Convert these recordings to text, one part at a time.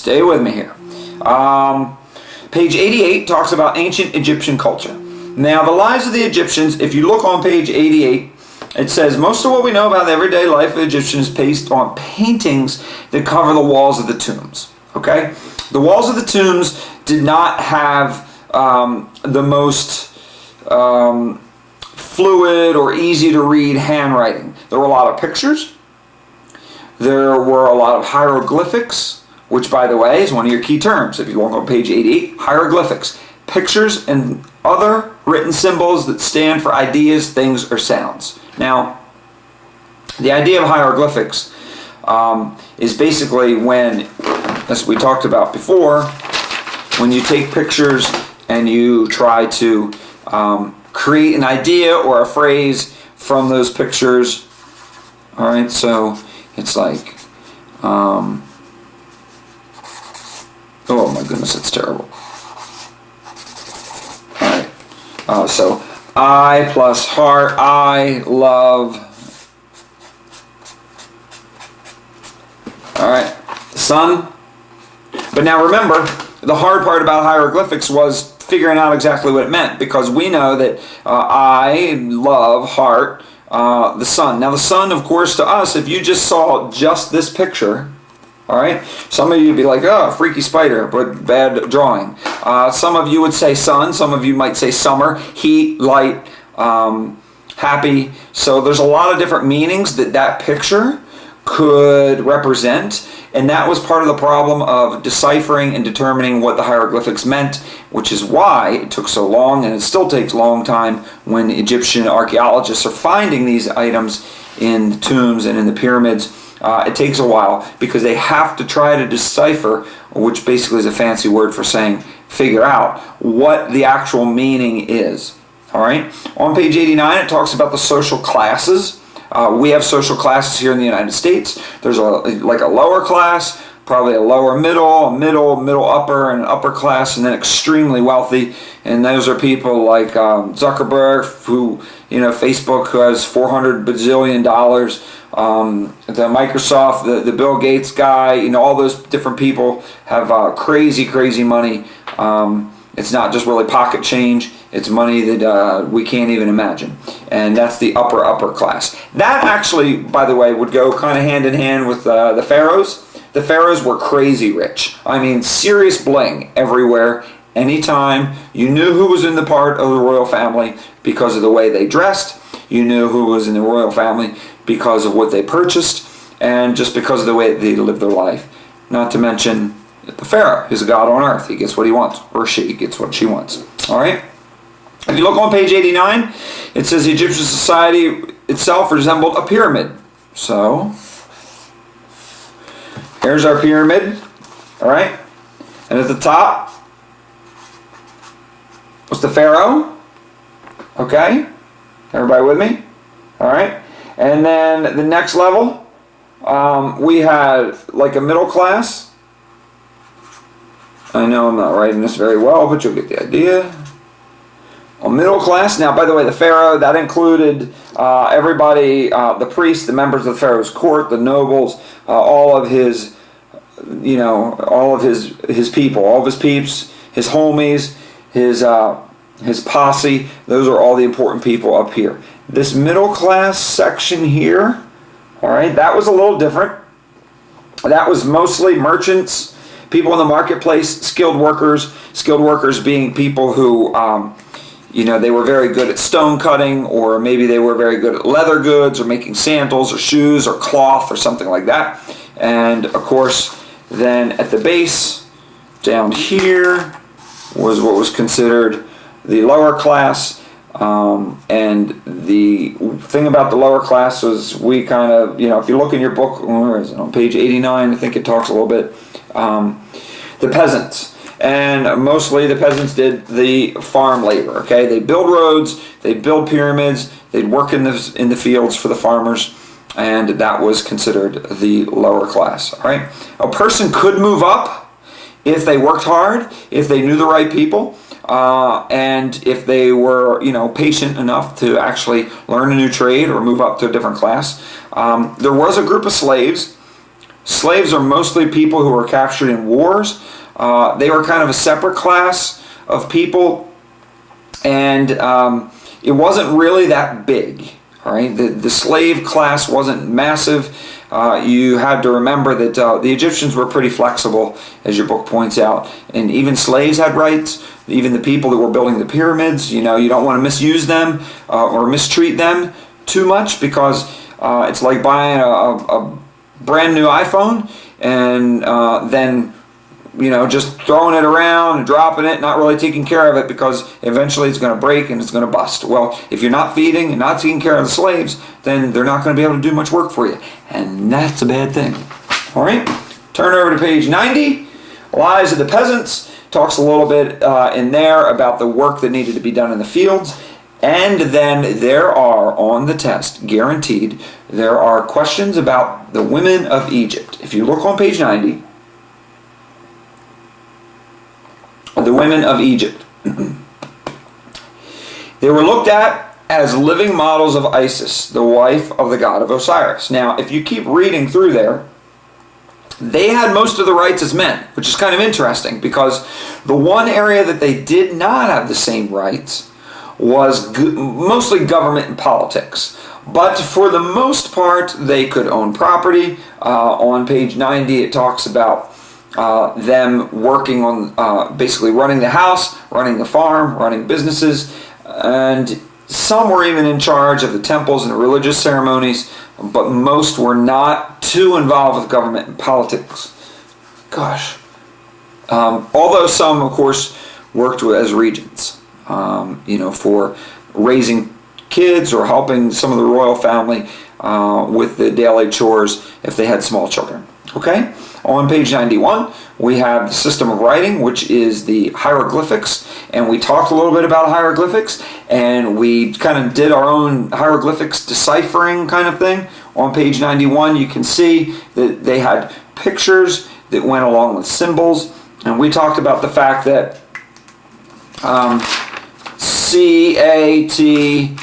Stay with me here. Page 88 talks about ancient Egyptian culture. Now, the lives of the Egyptians, if you look on page 88, it says, most of what we know about the everyday life of the Egyptians is based on paintings that cover the walls of the tombs. Okay? The walls of the tombs did not have the most fluid or easy to read handwriting. There were a lot of pictures. There were a lot of hieroglyphics, which, by the way, is one of your key terms. If you look on page 88, hieroglyphics. Pictures and other written symbols that stand for ideas, things, or sounds. Now, the idea of hieroglyphics is basically when, as we talked about before, when you take pictures and you try to create an idea or a phrase from those pictures. All right, so it's like, oh my goodness, it's terrible. All right, so I plus heart, I love. All right, sun. But now remember, the hard part about hieroglyphics was figuring out exactly what it meant, because we know that I love heart, the sun. Now the sun, of course, to us, if you just saw just this picture, all right, some of you would be like, oh, freaky spider, but bad drawing. Some of you would say sun, some of you might say summer, heat, light, happy. So there's a lot of different meanings that that picture could represent, and that was part of the problem of deciphering and determining what the hieroglyphics meant, which is why it took so long, and it still takes a long time when Egyptian archaeologists are finding these items in the tombs and in the pyramids. It takes a while because they have to try to decipher, which basically is a fancy word for saying figure out what the actual meaning is. All right. On page 89, it talks about the social classes. We have social classes here in the United States. There's like a lower class, probably a lower middle, middle upper, and upper class, and then extremely wealthy. And those are people like Zuckerberg, who, Facebook, who has $400 bazillion. The Microsoft, the Bill Gates guy, all those different people have crazy money. It's not just really pocket change. It's money that we can't even imagine. And that's the upper class. That actually, by the way, would go kind of hand in hand with the pharaohs. The pharaohs were crazy rich. I mean, serious bling everywhere. Anytime. You knew who was in the part of the royal family because of the way they dressed. You knew who was in the royal family because of what they purchased, and just because of the way they lived their life. Not to mention the pharaoh is a god on earth. He gets what he wants, or she gets what she wants. All right? If you look on page 89, it says the Egyptian society itself resembled a pyramid. So, here's our pyramid. All right? And at the top was the pharaoh. Okay? Everybody with me? All right? And then the next level, we had like a middle class. I know I'm not writing this very well, but you'll get the idea. A middle class. Now, by the way, the pharaoh, that included everybody, the priests, the members of the pharaoh's court, the nobles, all of his, all of his people, all of his peeps, his homies, his posse. Those are all the important people up here. This middle class section here, all right, that was a little different. That was mostly merchants, people in the marketplace, skilled workers being people who, they were very good at stone cutting, or maybe they were very good at leather goods, or making sandals, or shoes, or cloth, or something like that. And, of course, then at the base, down here, was what was considered the lower class. And the thing about the lower class was we kind of, if you look in your book, where is it? On page 89, I think it talks a little bit, the peasants. And mostly the peasants did the farm labor, okay? They build roads, they build pyramids, they'd work in the fields for the farmers, and that was considered the lower class, all right? A person could move up if they worked hard, if they knew the right people, and if they were, patient enough to actually learn a new trade or move up to a different class. There was a group of slaves Slaves are mostly people who were captured in wars. They were kind of a separate class of people, and it wasn't really that big. All right, the slave class wasn't massive. You had to remember that the Egyptians were pretty flexible, as your book points out, and even slaves had rights. Even the people that were building the pyramids, you don't want to misuse them or mistreat them too much, because it's like buying a brand new iPhone and then just throwing it around and dropping it, not really taking care of it, because eventually it's going to break and it's going to bust. Well, if you're not feeding and not taking care of the slaves, then they're not going to be able to do much work for you, and that's a bad thing. All right, turn over to page 90. Lives of the Peasants talks a little bit in there about the work that needed to be done in the fields. And then there are, on the test, guaranteed, there are questions about the women of Egypt. If you look on page 90, the women of Egypt. They were looked at as living models of Isis, the wife of the god of Osiris. Now, if you keep reading through there, they had most of the rights as men, which is kind of interesting, because the one area that they did not have the same rights was mostly government and politics. But for the most part, they could own property. On page 90, it talks about them working on basically running the house, running the farm, running businesses, and some were even in charge of the temples and the religious ceremonies, but most were not too involved with government and politics. Gosh. Although some, of course, worked as regents, for raising kids or helping some of the royal family with the daily chores if they had small children. Okay? On page 91, we have the system of writing, which is the hieroglyphics, and we talked a little bit about hieroglyphics, and we kind of did our own hieroglyphics deciphering kind of thing. On page 91, you can see that they had pictures that went along with symbols, and we talked about the fact that C-A-T,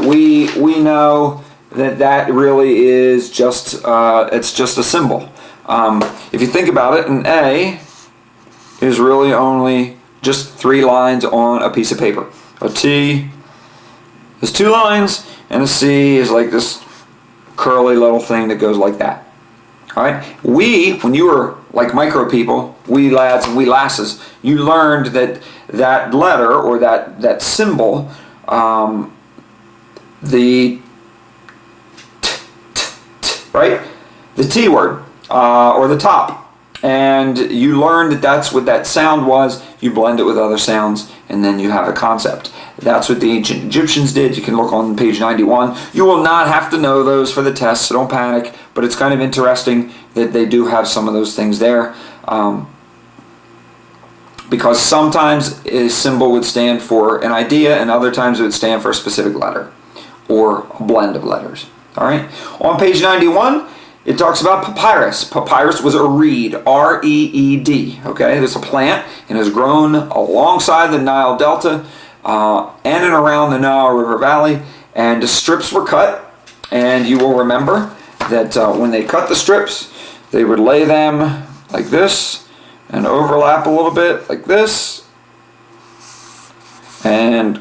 we know that really is just it's just a symbol. If you think about it, an A is really only just 3 lines on a piece of paper. A T is 2 lines, and a C is like this curly little thing that goes like that. All right. When you were like micro people, we lads and we lasses, you learned that letter or that symbol, the right, the T word or the top, and you learned that that's what that sound was. You blend it with other sounds, and then you have a concept. That's what the ancient Egyptians did. You can look on page 91. You will not have to know those for the test, so don't panic, but it's kind of interesting that they do have some of those things there, because sometimes a symbol would stand for an idea, and other times it would stand for a specific letter or a blend of letters. All right. On page 91, it talks about papyrus. Papyrus was a reed, R-E-E-D. Okay, it's a plant and has grown alongside the Nile Delta and around the Nile River Valley. And the strips were cut, and you will remember that when they cut the strips, they would lay them like this and overlap a little bit like this, and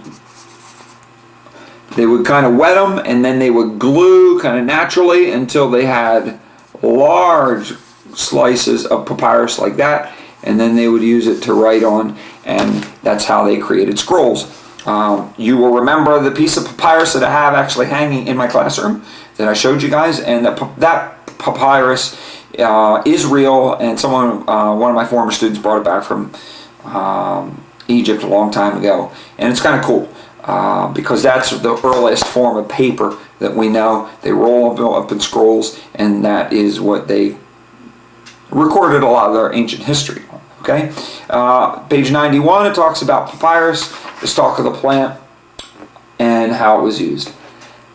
they would kind of wet them, and then they would glue kind of naturally until they had large slices of papyrus like that, and then they would use it to write on, and that's how they created scrolls. You will remember the piece of papyrus that I have actually hanging in my classroom that I showed you guys, and that papyrus is real, and one of my former students brought it back from Egypt a long time ago, and it's kind of cool. Because that's the earliest form of paper that we know. They roll up in scrolls, and that is what they recorded a lot of their ancient history. Okay, page 91, it talks about papyrus, the stalk of the plant, and how it was used.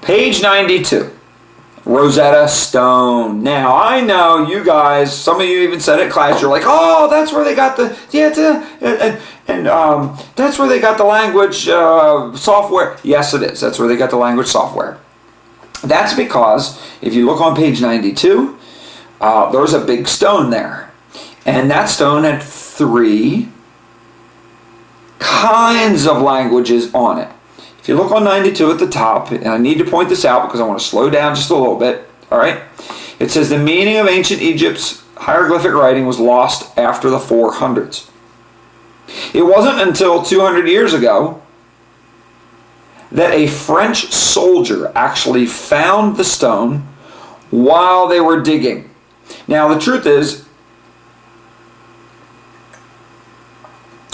Page 92, Rosetta Stone. Now, I know you guys, some of you even said it in class, you're like, oh, that's where they got the, that's where they got the language software. Yes, it is. That's where they got the language software. That's because, if you look on page 92, there's a big stone there. And that stone had 3 kinds of languages on it. If you look on 92 at the top, and I need to point this out because I want to slow down just a little bit, all right? It says the meaning of ancient Egypt's hieroglyphic writing was lost after the 400s. It wasn't until 200 years ago that a French soldier actually found the stone while they were digging. Now, the truth is,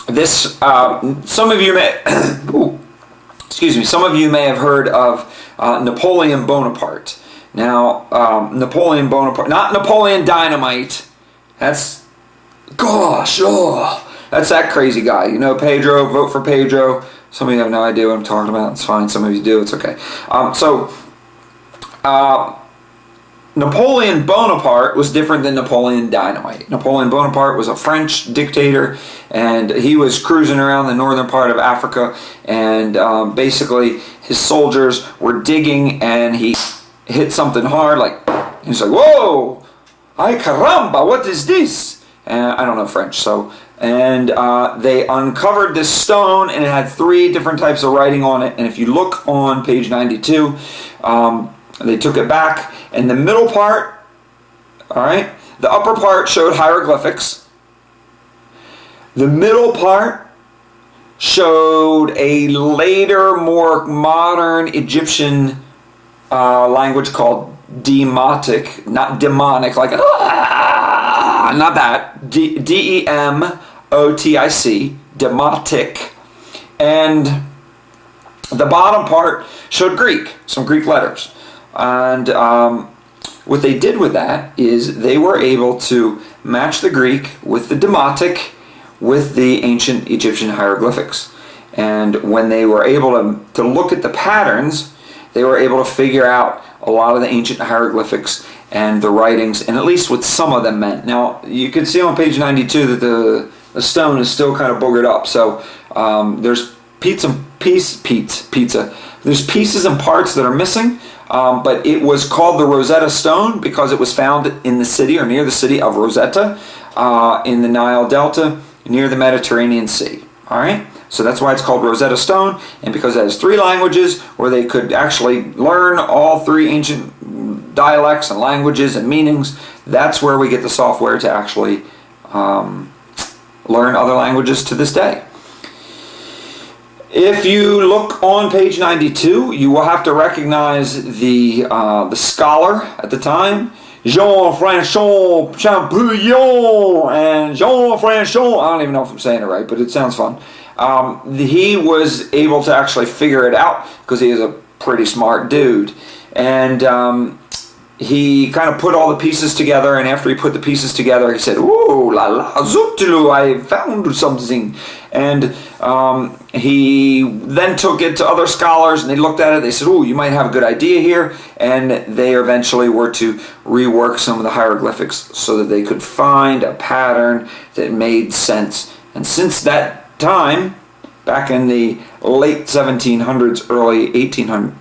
this some of you may some of you may have heard of Napoleon Bonaparte. Now, Napoleon Bonaparte, not Napoleon Dynamite. That's that's that crazy guy. You know, Pedro, vote for Pedro. Some of you have no idea what I'm talking about. It's fine. Some of you do. It's okay. Napoleon Bonaparte was different than Napoleon Dynamite. Napoleon Bonaparte was a French dictator, and he was cruising around the northern part of Africa, and basically his soldiers were digging, and he hit something hard, he's like, whoa, ay caramba, what is this? And I don't know French, and they uncovered this stone, and it had 3 different types of writing on it, and if you look on page 92, they took it back, and the middle part, all right, the upper part showed hieroglyphics. The middle part showed a later, more modern Egyptian language called Demotic, not demonic, not that, D-E-M-O-T-I-C, Demotic, and the bottom part showed Greek, some Greek letters. And what they did with that is they were able to match the Greek with the Demotic with the ancient Egyptian hieroglyphics. And when they were able to look at the patterns, they were able to figure out a lot of the ancient hieroglyphics and the writings, and at least what some of them meant. Now, you can see on page 92 that the stone is still kind of boogered up. So there's pizza. There's pieces and parts that are missing. But it was called the Rosetta Stone because it was found in the city or near the city of Rosetta in the Nile Delta near the Mediterranean Sea. All right, so that's why it's called Rosetta Stone, and because it has 3 languages where they could actually learn all 3 ancient dialects and languages and meanings, that's where we get the software to actually learn other languages to this day. If you look on page 92, you will have to recognize the scholar at the time, Jean-François Champollion, and Jean-François, I don't even know if I'm saying it right, but it sounds fun. He was able to actually figure it out because he is a pretty smart dude. And he kind of put all the pieces together, and after he put the pieces together, he said, "Ooh la la, Zutulu, I found something." And he then took it to other scholars, and they looked at it. They said, "Ooh, you might have a good idea here." And they eventually were to rework some of the hieroglyphics so that they could find a pattern that made sense. And since that time, back in the late 1700s, early 1800s,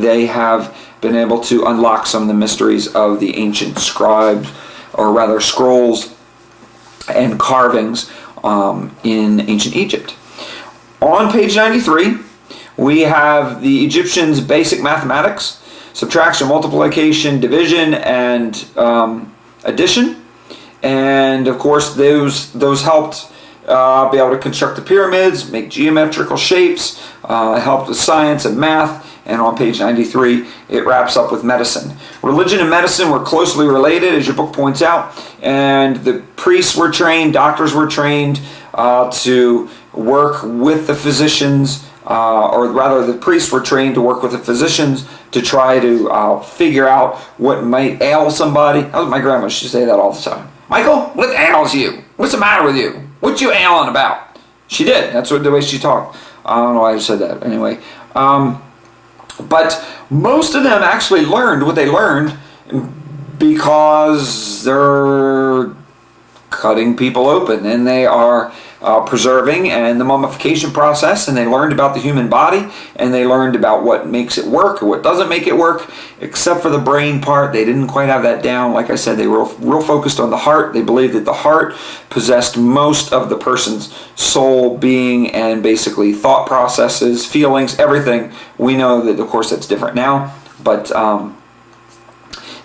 they have been able to unlock some of the mysteries of the ancient scribes, or rather scrolls and carvings in ancient Egypt. On page 93, we have the Egyptians' basic mathematics, subtraction, multiplication, division, and addition. And of course, those helped be able to construct the pyramids, make geometrical shapes, helped with science and math. And on page 93, it wraps up with medicine. Religion and medicine were closely related, as your book points out, and the priests were trained, doctors were trained to work with the physicians, or rather the priests were trained to work with the physicians to try to figure out what might ail somebody. My grandma used to say that all the time. "Michael, what ails you? What's the matter with you? What you ailing about?" She did. That's the way she talked. I don't know why I said that. Anyway. But most of them actually learned what they learned because their cutting people open, and they are preserving and the mummification process, and they learned about the human body, and they learned about what makes it work or what doesn't make it work, except for the brain part. They didn't quite have that down. Like I said, they were real focused on the heart. They believed that the heart possessed most of the person's soul, being, and basically thought processes, feelings, everything. We know that, of course, that's different now, but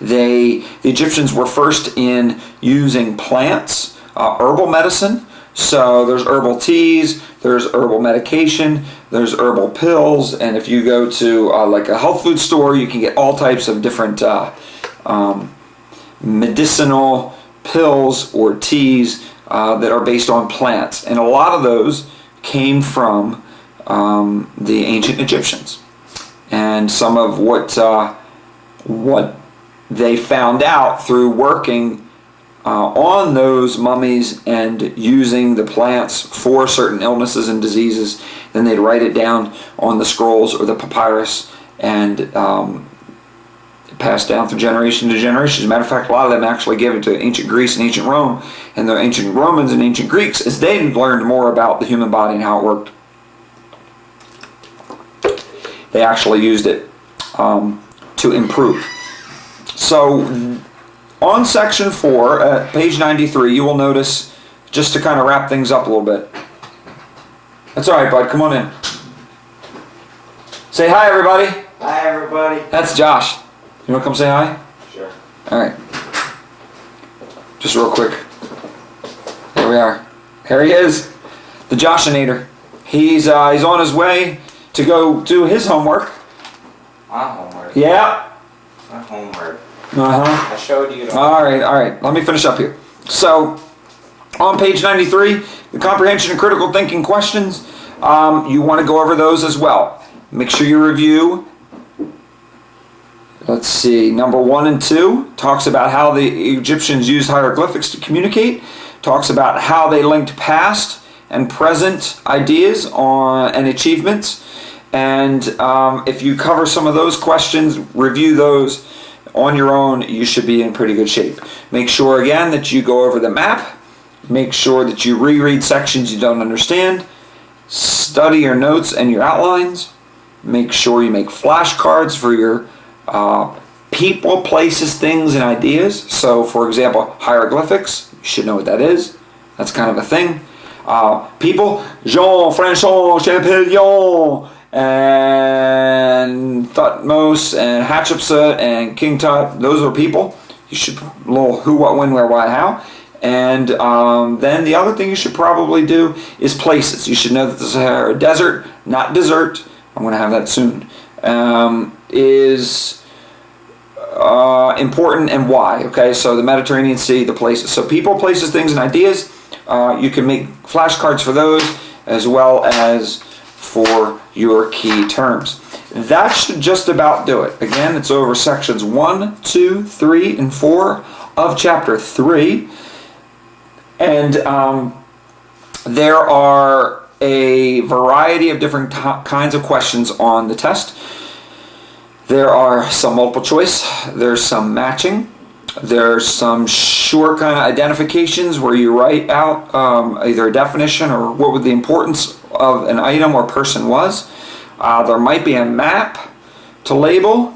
the Egyptians were first in using plants, herbal medicine. So there's herbal teas, there's herbal medication, there's herbal pills, and if you go to like a health food store, you can get all types of different medicinal pills or teas that are based on plants. And a lot of those came from the ancient Egyptians. And some of what they found out through working on those mummies and using the plants for certain illnesses and diseases, then they'd write it down on the scrolls or the papyrus and passed down through generation to generation. As a matter of fact, a lot of them actually gave it to ancient Greece and ancient Rome, and the ancient Romans and ancient Greeks, as they learned more about the human body and how it worked, they actually used it to improve. So on section 4, at page 93, you will notice, just to kind of wrap things up a little bit. That's all right, bud. Come on in. Say hi, everybody. Hi, everybody. That's Josh. You want to come say hi? Sure. All right. Just real quick. There we are. Here he is, the Joshinator. He's on his way to go do his homework. My homework. Yeah. My homework. Uh-huh. I showed you. All right. Let me finish up here. So, on page 93, the comprehension and critical thinking questions, you want to go over those as well. Make sure you review. Let's see, number 1 and 2 talks about how the Egyptians used hieroglyphics to communicate. Talks about how they linked past and present ideas and achievements. And if you cover some of those questions, review those on your own, you should be in pretty good shape. Make sure again that you go over the map. Make sure that you reread sections you don't understand. Study your notes and your outlines. Make sure you make flashcards for your people, places, things, and ideas. So, for example, hieroglyphics, you should know what that is. That's kind of a thing. People, Jean, Franchon, Champollion, and Thutmose, and Hatshepsut, and King Tut. Those are people. You should little who, what, when, where, why, how. And then the other thing you should probably do is places. You should know that the Sahara Desert, not dessert, I'm going to have that soon, is important and why. Okay, so the Mediterranean Sea, the places. So people, places, things, and ideas. You can make flashcards for those as well as for your key terms. That should just about do it. Again, it's over sections 1, 2, 3, and 4 of chapter 3. And there are a variety of different kinds of questions on the test. There are some multiple choice, there's some matching, there's some short kind of identifications where you write out either a definition or what would the importance of an item or person was. There might be a map to label,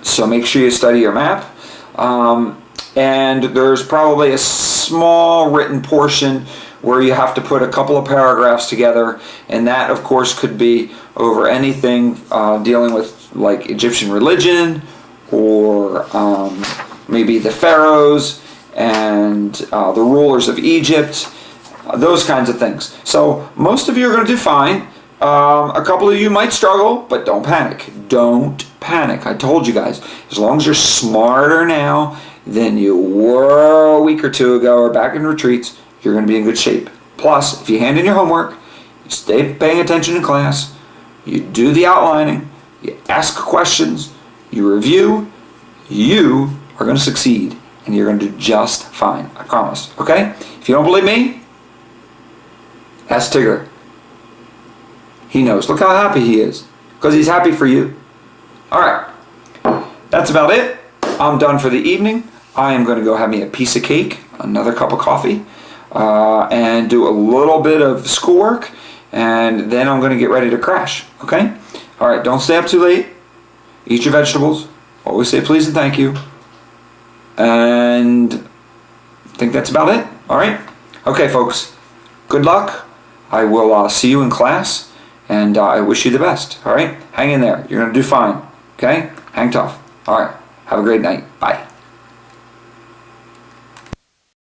so make sure you study your map. And there's probably a small written portion where you have to put a couple of paragraphs together, and that of course could be over anything dealing with like Egyptian religion or maybe the pharaohs and the rulers of Egypt, those kinds of things. So most of you are going to do fine. A couple of you might struggle, but don't panic. Don't panic. I told you guys, as long as you're smarter now than you were a week or two ago or back in retreats, you're going to be in good shape. Plus, if you hand in your homework, you stay paying attention in class, you do the outlining, you ask questions, you review, you are going to succeed and you're going to do just fine. I promise. Okay? If you don't believe me, ask Tigger. He knows. Look how happy he is because he's happy for you. All right. That's about it. I'm done for the evening. I am going to go have me a piece of cake. another cup of coffee, and do a little bit of schoolwork, and then I'm going to get ready to crash. Okay? All right, don't stay up too late. Eat your vegetables. Always say please and thank you. And I think that's about it. All right? Okay, folks. Good luck. I will see you in class, and I wish you the best. All right? Hang in there. You're going to do fine. Okay? Hang tough. All right. Have a great night. Bye.